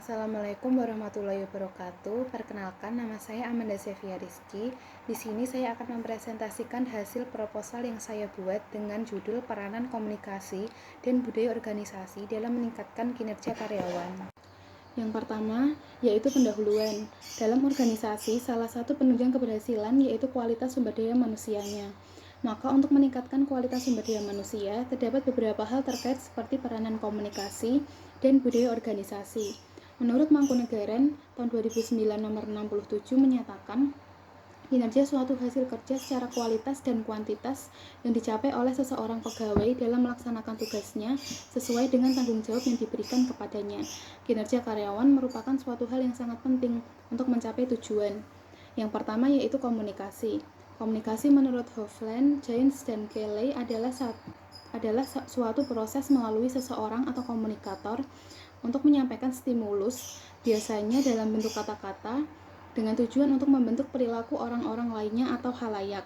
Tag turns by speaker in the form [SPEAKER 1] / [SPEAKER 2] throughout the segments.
[SPEAKER 1] Assalamualaikum warahmatullahi wabarakatuh. Perkenalkan, nama saya Amanda Sevia Rizky. Di sini saya akan mempresentasikan hasil proposal yang saya buat dengan judul Peranan Komunikasi dan Budaya Organisasi dalam Meningkatkan Kinerja Karyawan. Yang pertama, yaitu pendahuluan. Dalam organisasi, salah satu penunjang keberhasilan yaitu kualitas sumber daya manusianya. Maka untuk meningkatkan kualitas sumber daya manusia, terdapat beberapa hal terkait seperti peranan komunikasi dan budaya organisasi. Menurut Mangkunegaran, tahun 2009 nomor 67 menyatakan, kinerja suatu hasil kerja secara kualitas dan kuantitas yang dicapai oleh seseorang pegawai dalam melaksanakan tugasnya sesuai dengan tanggung jawab yang diberikan kepadanya. Kinerja karyawan merupakan suatu hal yang sangat penting untuk mencapai tujuan. Yang pertama yaitu komunikasi. Komunikasi menurut Hovland, James, dan Kelly adalah suatu proses melalui seseorang atau komunikator untuk menyampaikan stimulus, biasanya dalam bentuk kata-kata, dengan tujuan untuk membentuk perilaku orang-orang lainnya atau halayak.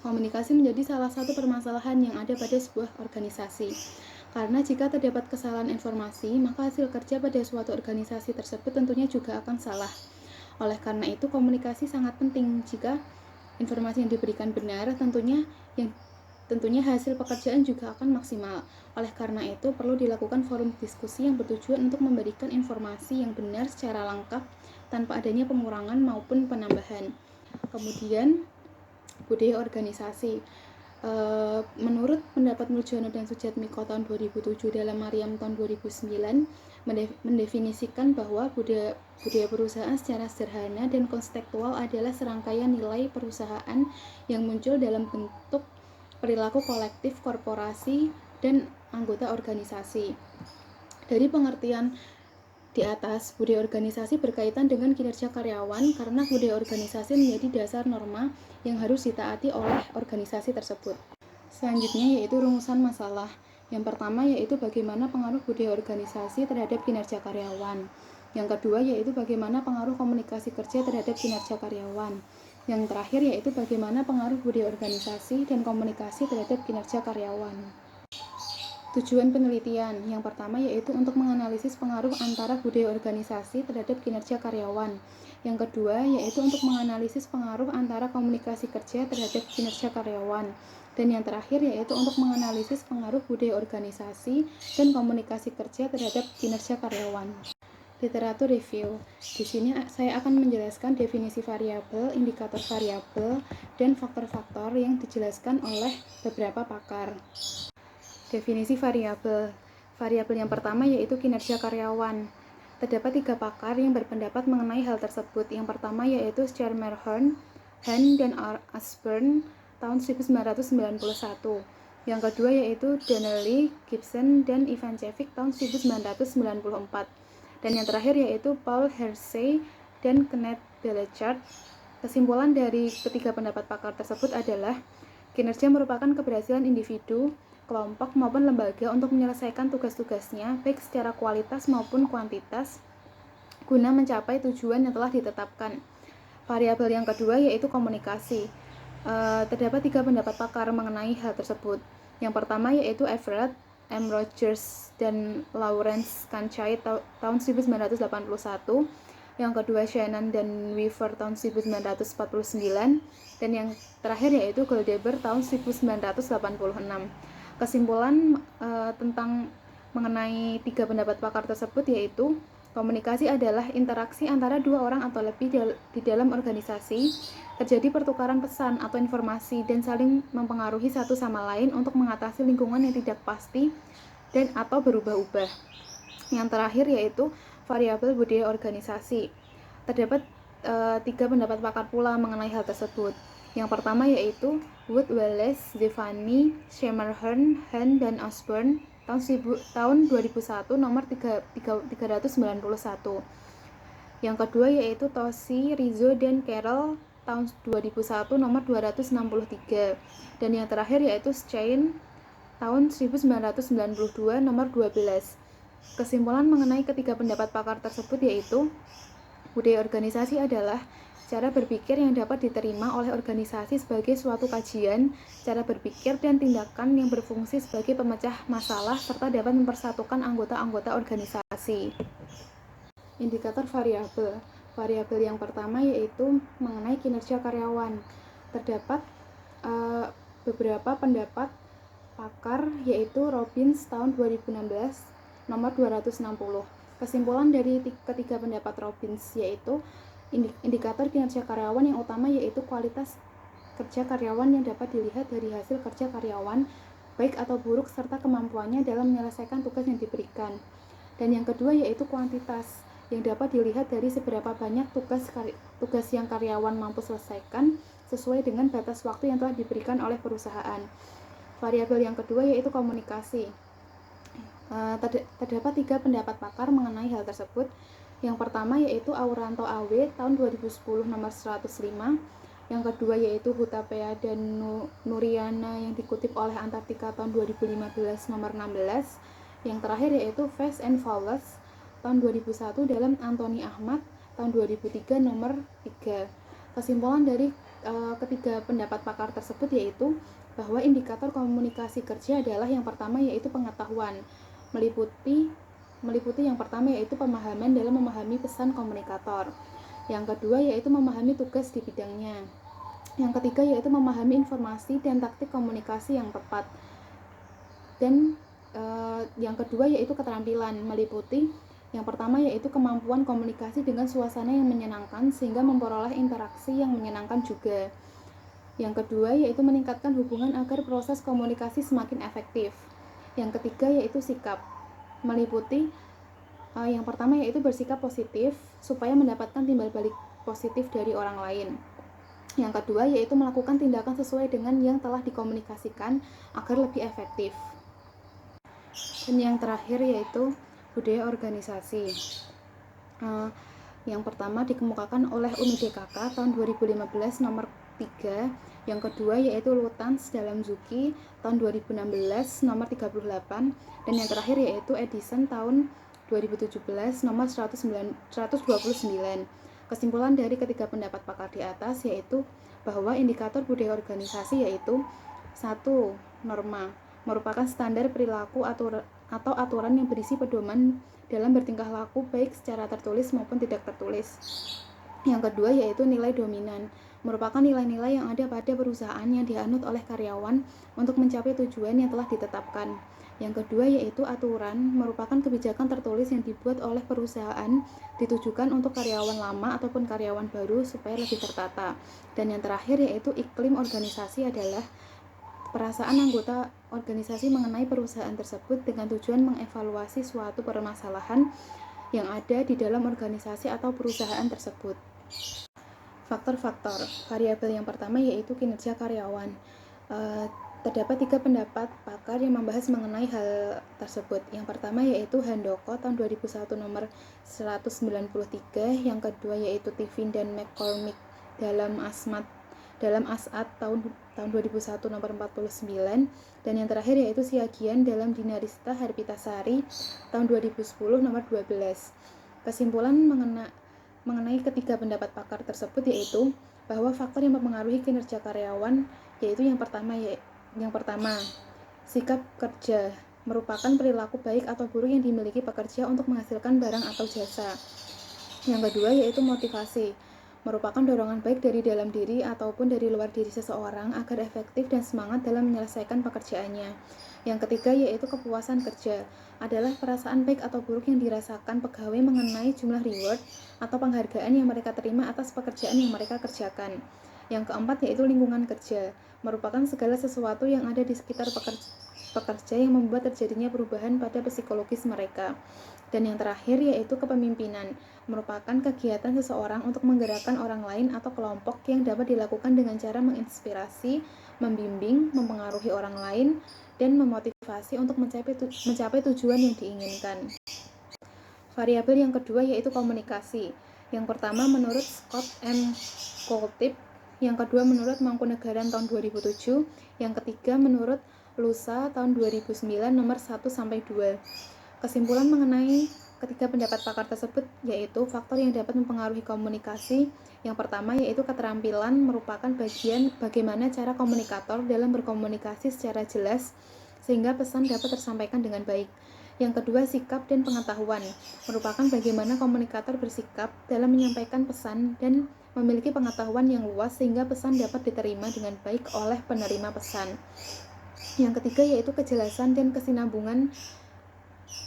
[SPEAKER 1] Komunikasi menjadi salah satu permasalahan yang ada pada sebuah organisasi. Karena jika terdapat kesalahan informasi, maka hasil kerja pada suatu organisasi tersebut tentunya juga akan salah. Oleh karena itu, komunikasi sangat penting. Jika informasi yang diberikan benar, tentunya hasil pekerjaan juga akan maksimal. Oleh karena itu, perlu dilakukan forum diskusi yang bertujuan untuk memberikan informasi yang benar secara lengkap tanpa adanya pengurangan maupun penambahan. Kemudian, budaya organisasi. Menurut pendapat Muljono dan Sujatmiko tahun 2007 dalam Mariam tahun 2009 mendefinisikan bahwa budaya perusahaan secara sederhana dan konseptual adalah serangkaian nilai perusahaan yang muncul dalam bentuk perilaku kolektif korporasi dan anggota organisasi. Dari pengertian di atas, budaya organisasi berkaitan dengan kinerja karyawan karena budaya organisasi menjadi dasar norma yang harus ditaati oleh organisasi tersebut. Selanjutnya yaitu rumusan masalah. Yang pertama yaitu bagaimana pengaruh budaya organisasi terhadap kinerja karyawan. Yang kedua yaitu bagaimana pengaruh komunikasi kerja terhadap kinerja karyawan. Yang terakhir yaitu bagaimana pengaruh budaya organisasi dan komunikasi terhadap kinerja karyawan. Tujuan penelitian yang pertama yaitu untuk menganalisis pengaruh antara budaya organisasi terhadap kinerja karyawan. Yang kedua yaitu untuk menganalisis pengaruh antara komunikasi kerja terhadap kinerja karyawan. Dan yang terakhir yaitu untuk menganalisis pengaruh budaya organisasi dan komunikasi kerja terhadap kinerja karyawan. Literatur review. Di sini saya akan menjelaskan definisi variabel, indikator variabel, dan faktor-faktor yang dijelaskan oleh beberapa pakar. Definisi variabel. Variabel yang pertama yaitu kinerja karyawan. Terdapat 3 pakar yang berpendapat mengenai hal tersebut. Yang pertama yaitu Schermerhorn, Hahn, dan Ashburn tahun 1991. Yang kedua yaitu Donnelly, Gibson, dan Ivancevic tahun 1994. Dan yang terakhir yaitu Paul Hersey dan Kenneth Blanchard. Kesimpulan dari ketiga pendapat pakar tersebut adalah kinerja merupakan keberhasilan individu, kelompok maupun lembaga untuk menyelesaikan tugas-tugasnya baik secara kualitas maupun kuantitas guna mencapai tujuan yang telah ditetapkan. Variabel yang kedua yaitu komunikasi. Terdapat 3 pendapat pakar mengenai hal tersebut. Yang pertama yaitu Everett, M. Rogers, dan Lawrence Kanchai tahun 1981. Yang kedua Shannon dan Weaver tahun 1949. Dan yang terakhir yaitu Goldhaber tahun 1986. Kesimpulan tentang mengenai 3 pendapat pakar tersebut yaitu komunikasi adalah interaksi antara 2 orang atau lebih di dalam organisasi, terjadi pertukaran pesan atau informasi dan saling mempengaruhi satu sama lain untuk mengatasi lingkungan yang tidak pasti dan atau berubah-ubah. Yang terakhir yaitu variabel budaya organisasi. Terdapat 3 pendapat pakar pula mengenai hal tersebut. Yang pertama yaitu Wood, Wallace, Stefani, Schermerhorn, Hahn, dan Ashburn tahun 2001 nomor 391. Yang kedua yaitu Toshi, Rizzo, dan Carroll tahun 2001 nomor 263. Dan yang terakhir yaitu Stein tahun 1992 nomor 12. Kesimpulan mengenai ketiga pendapat pakar tersebut yaitu budaya organisasi adalah cara berpikir yang dapat diterima oleh organisasi sebagai suatu kajian, cara berpikir dan tindakan yang berfungsi sebagai pemecah masalah serta dapat mempersatukan anggota-anggota organisasi. Indikator variabel. Variabel yang pertama yaitu mengenai kinerja karyawan. Terdapat beberapa pendapat pakar yaitu Robbins tahun 2016 nomor 260. Kesimpulan dari ketiga pendapat Robbins yaitu indikator kinerja karyawan yang utama yaitu kualitas kerja karyawan yang dapat dilihat dari hasil kerja karyawan baik atau buruk serta kemampuannya dalam menyelesaikan tugas yang diberikan. Dan yang kedua yaitu kuantitas yang dapat dilihat dari seberapa banyak tugas yang karyawan mampu selesaikan sesuai dengan batas waktu yang telah diberikan oleh perusahaan. Variabel yang kedua yaitu komunikasi. Terdapat 3 pendapat pakar mengenai hal tersebut. Yang pertama yaitu Auranto AW tahun 2010 nomor 105. Yang kedua yaitu Hutapea dan Nuriana yang dikutip oleh Antartika tahun 2015 nomor 16. Yang terakhir yaitu Fast and Fowles tahun 2001 dalam Anthony Ahmad tahun 2003 nomor 3. Kesimpulan dari ketiga pendapat pakar tersebut yaitu bahwa indikator komunikasi kerja adalah yang pertama yaitu pengetahuan, meliputi yang pertama yaitu pemahaman dalam memahami pesan komunikator. Yang kedua yaitu memahami tugas di bidangnya. Yang ketiga yaitu memahami informasi dan taktik komunikasi yang tepat. Dan yang kedua yaitu keterampilan, meliputi yang pertama yaitu kemampuan komunikasi dengan suasana yang menyenangkan sehingga memperoleh interaksi yang menyenangkan juga. Yang kedua yaitu meningkatkan hubungan agar proses komunikasi semakin efektif. Yang ketiga yaitu sikap, meliputi yang pertama yaitu bersikap positif supaya mendapatkan timbal balik positif dari orang lain. Yang kedua yaitu melakukan tindakan sesuai dengan yang telah dikomunikasikan agar lebih efektif. Dan yang terakhir yaitu budaya organisasi. Yang pertama dikemukakan oleh Umi DKK tahun 2015 nomor 3. Yang kedua yaitu Lutans dalam Zuki tahun 2016 nomor 38. Dan yang terakhir yaitu Edison tahun 2017 nomor 129. Kesimpulan dari ketiga pendapat pakar di atas yaitu bahwa indikator budaya organisasi yaitu 1. Norma merupakan standar perilaku atau aturan yang berisi pedoman dalam bertingkah laku baik secara tertulis maupun tidak tertulis. Yang kedua yaitu nilai dominan, merupakan nilai-nilai yang ada pada perusahaan yang dianut oleh karyawan untuk mencapai tujuan yang telah ditetapkan. Yang kedua yaitu aturan, merupakan kebijakan tertulis yang dibuat oleh perusahaan ditujukan untuk karyawan lama ataupun karyawan baru supaya lebih tertata. Dan yang terakhir yaitu iklim organisasi adalah perasaan anggota organisasi mengenai perusahaan tersebut dengan tujuan mengevaluasi suatu permasalahan yang ada di dalam organisasi atau perusahaan tersebut. Faktor-faktor variabel yang pertama yaitu kinerja karyawan. Terdapat 3 pendapat pakar yang membahas mengenai hal tersebut. Yang pertama yaitu Handoko tahun 2001 nomor 193, yang kedua yaitu Tivin dan McCormick dalam As'ad tahun 2001 nomor 49, dan yang terakhir yaitu Siagian dalam Dinarista Harpitasari tahun 2010 nomor 12. Kesimpulan mengenai ketiga pendapat pakar tersebut yaitu bahwa faktor yang mempengaruhi kinerja karyawan yaitu yang pertama sikap kerja, merupakan perilaku baik atau buruk yang dimiliki pekerja untuk menghasilkan barang atau jasa. Yang kedua yaitu motivasi, merupakan dorongan baik dari dalam diri ataupun dari luar diri seseorang agar efektif dan semangat dalam menyelesaikan pekerjaannya. Yang ketiga yaitu kepuasan kerja, adalah perasaan baik atau buruk yang dirasakan pegawai mengenai jumlah reward atau penghargaan yang mereka terima atas pekerjaan yang mereka kerjakan. Yang keempat yaitu lingkungan kerja, merupakan segala sesuatu yang ada di sekitar pekerja yang membuat terjadinya perubahan pada psikologis mereka. Dan yang terakhir yaitu kepemimpinan, merupakan kegiatan seseorang untuk menggerakkan orang lain atau kelompok yang dapat dilakukan dengan cara menginspirasi, membimbing, mempengaruhi orang lain, dan memotivasi untuk mencapai tujuan yang diinginkan. Variabel yang kedua yaitu komunikasi. Yang pertama menurut Scott M. Koultip, yang kedua menurut Mangkunegaran tahun 2007, yang ketiga menurut Lusa tahun 2009 nomor 1-2. Kesimpulan mengenai ketiga pendapat pakar tersebut yaitu faktor yang dapat mempengaruhi komunikasi. Yang pertama yaitu keterampilan, merupakan bagian bagaimana cara komunikator dalam berkomunikasi secara jelas sehingga pesan dapat tersampaikan dengan baik. Yang kedua, sikap dan pengetahuan, merupakan bagaimana komunikator bersikap dalam menyampaikan pesan dan memiliki pengetahuan yang luas sehingga pesan dapat diterima dengan baik oleh penerima pesan. Yang ketiga yaitu kejelasan dan kesinambungan,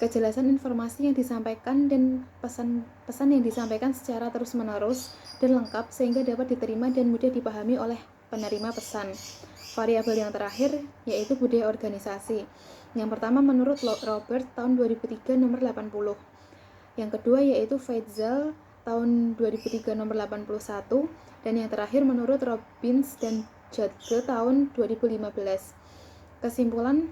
[SPEAKER 1] kejelasan informasi yang disampaikan dan pesan-pesan yang disampaikan secara terus-menerus dan lengkap sehingga dapat diterima dan mudah dipahami oleh penerima pesan. Variabel yang terakhir yaitu budaya organisasi. Yang pertama menurut Robert tahun 2003 nomor 80. Yang kedua yaitu Feitzal tahun 2003 nomor 81 dan yang terakhir menurut Robbins dan Jadke tahun 2015. Kesimpulan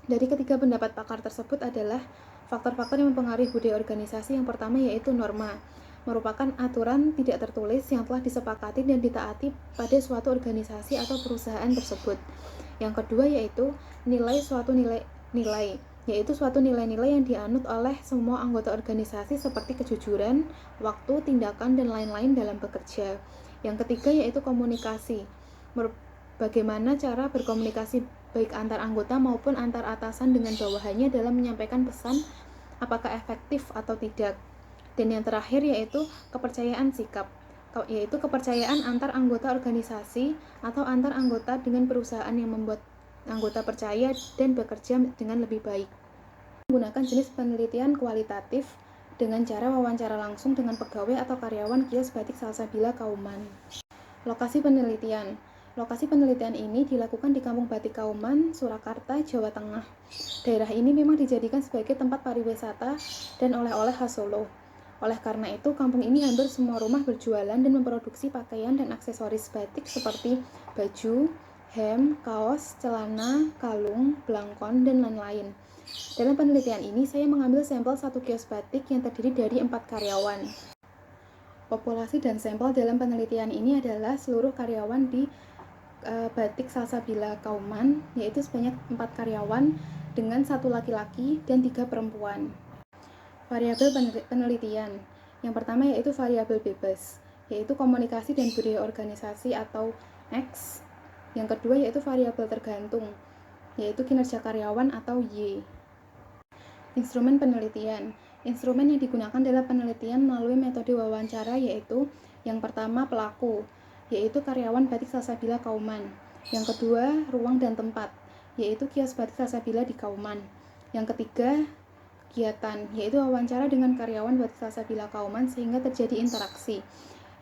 [SPEAKER 1] dari ketiga pendapat pakar tersebut adalah faktor-faktor yang mempengaruhi budaya organisasi. Yang pertama yaitu norma, merupakan aturan tidak tertulis yang telah disepakati dan ditaati pada suatu organisasi atau perusahaan tersebut. Yang kedua yaitu nilai, yaitu suatu nilai-nilai yang dianut oleh semua anggota organisasi seperti kejujuran, waktu, tindakan, dan lain-lain dalam bekerja. Yang ketiga yaitu komunikasi, bagaimana cara berkomunikasi baik antar anggota maupun antar atasan dengan bawahannya dalam menyampaikan pesan, apakah efektif atau tidak. Dan yang terakhir yaitu kepercayaan sikap, yaitu kepercayaan antar anggota organisasi atau antar anggota dengan perusahaan yang membuat anggota percaya dan bekerja dengan lebih baik. Menggunakan jenis penelitian kualitatif dengan cara wawancara langsung dengan pegawai atau karyawan kios batik Salsabila Kauman. Lokasi penelitian. Lokasi penelitian ini dilakukan di Kampung Batik Kauman, Surakarta, Jawa Tengah. Daerah ini memang dijadikan sebagai tempat pariwisata dan oleh-oleh khas Solo. Oleh karena itu, kampung ini hampir semua rumah berjualan dan memproduksi pakaian dan aksesoris batik seperti baju, hem, kaos, celana, kalung, belangkon, dan lain-lain. Dalam penelitian ini, saya mengambil sampel satu kios batik yang terdiri dari 4 karyawan. Populasi dan sampel dalam penelitian ini adalah seluruh karyawan di Batik Salsabila Kauman, yaitu sebanyak 4 karyawan dengan 1 laki-laki dan 3 perempuan. Variabel penelitian. Yang pertama yaitu variabel bebas, yaitu komunikasi dan budaya organisasi atau X. Yang kedua yaitu variabel tergantung, yaitu kinerja karyawan atau Y. Instrumen penelitian. Instrumen yang digunakan dalam penelitian melalui metode wawancara yaitu yang pertama pelaku, yaitu karyawan Batik Salsabila Kauman. Yang kedua ruang dan tempat, yaitu kios Batik Salsabila di Kauman. Yang ketiga kegiatan, yaitu wawancara dengan karyawan Batik Salsabila Kauman sehingga terjadi interaksi.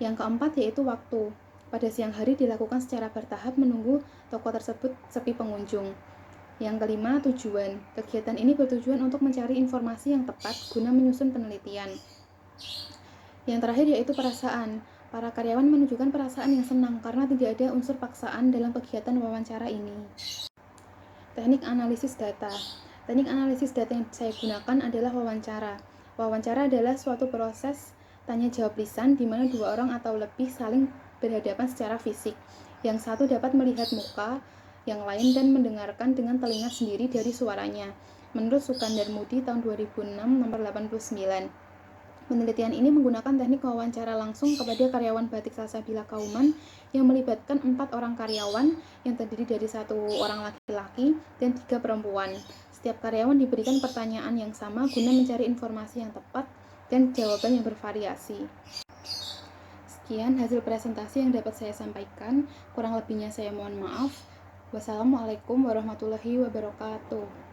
[SPEAKER 1] Yang keempat yaitu waktu. Pada siang hari dilakukan secara bertahap menunggu toko tersebut sepi pengunjung. Yang kelima, tujuan. Kegiatan ini bertujuan untuk mencari informasi yang tepat guna menyusun penelitian. Yang terakhir yaitu perasaan. Para karyawan menunjukkan perasaan yang senang karena tidak ada unsur paksaan dalam kegiatan wawancara ini. Teknik analisis data. Teknik analisis data yang saya gunakan adalah wawancara. Wawancara adalah suatu proses tanya-jawab lisan di mana 2 orang atau lebih saling berhadapan secara fisik. Yang satu dapat melihat muka yang lain dan mendengarkan dengan telinga sendiri dari suaranya. Menurut Sukandar Moody tahun 2006 nomor 89. Penelitian ini menggunakan teknik wawancara langsung kepada karyawan Batik Salsabila Kauman yang melibatkan 4 orang karyawan yang terdiri dari 1 orang laki-laki dan 3 perempuan. Setiap karyawan diberikan pertanyaan yang sama guna mencari informasi yang tepat dan jawaban yang bervariasi. Sekian hasil presentasi yang dapat saya sampaikan. Kurang lebihnya saya mohon maaf. Wassalamualaikum warahmatullahi wabarakatuh.